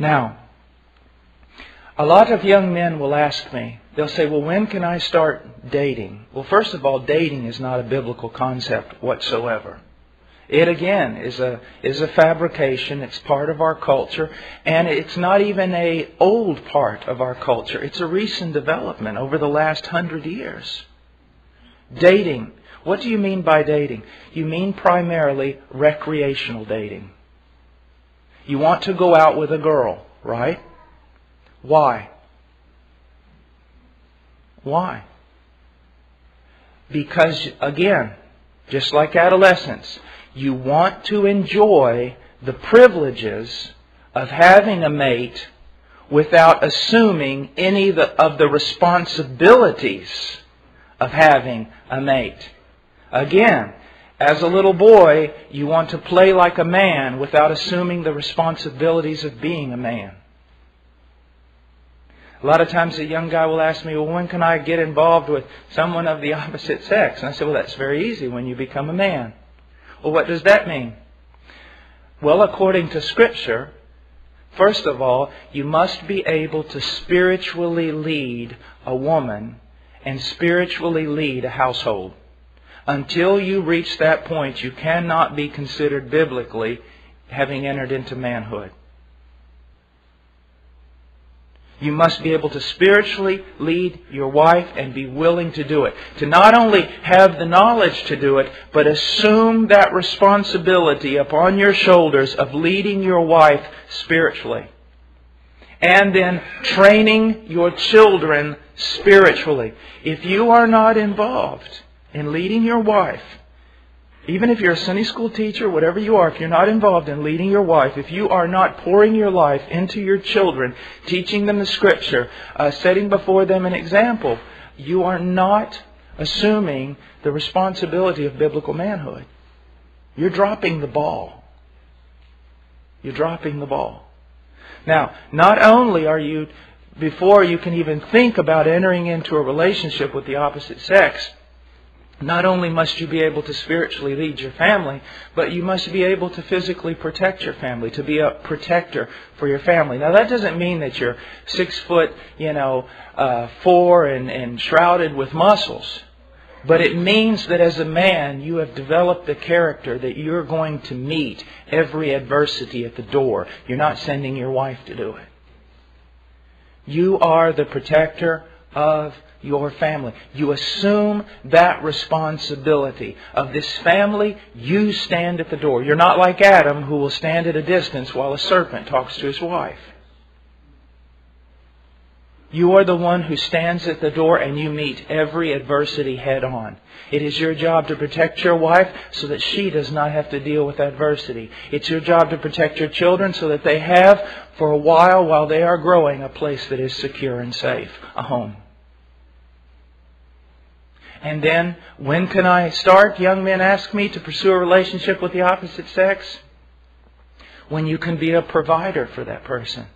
Now, a lot of young men will ask me, they'll say, well, when can I start dating? Well, first of all, dating is not a biblical concept whatsoever. It, again, is a fabrication. It's part of our culture. And it's not even an old part of our culture. It's a recent development over the last 100 years. Dating. What do you mean by dating? You mean primarily recreational dating. You want to go out with a girl, right? Why? Why? Because, again, just like adolescence, you want to enjoy the privileges of having a mate without assuming any of the responsibilities of having a mate. Again, as a little boy, you want to play like a man without assuming the responsibilities of being a man. A lot of times a young guy will ask me, well, when can I get involved with someone of the opposite sex? And I say, well, that's very easy, when you become a man. Well, what does that mean? Well, according to Scripture, first of all, you must be able to spiritually lead a woman and spiritually lead a household. Until you reach that point, you cannot be considered biblically having entered into manhood. You must be able to spiritually lead your wife and be willing to do it. To not only have the knowledge to do it, but assume that responsibility upon your shoulders of leading your wife spiritually. And then training your children spiritually. If you are not involved in leading your wife, even if you're a Sunday school teacher, whatever you are, if you're not involved in leading your wife, if you are not pouring your life into your children, teaching them the Scripture, setting before them an example, you are not assuming the responsibility of biblical manhood. You're dropping the ball. You're dropping the ball. Now, not only are you, before you can even think about entering into a relationship with the opposite sex, not only must you be able to spiritually lead your family, but you must be able to physically protect your family, to be a protector for your family. Now, that doesn't mean that you're 6 foot, 4 and shrouded with muscles. But it means that as a man, you have developed the character that you're going to meet every adversity at the door. You're not sending your wife to do it. You are the protector of your family. You assume that responsibility of this family. You stand at the door. You're not like Adam, who will stand at a distance while a serpent talks to his wife. You are the one who stands at the door and you meet every adversity head on. It is your job to protect your wife so that she does not have to deal with adversity. It's your job to protect your children so that they have, for a while they are growing, a place that is secure and safe, a home. And then, when can I start? Young men ask me to pursue a relationship with the opposite sex. When you can be a provider for that person.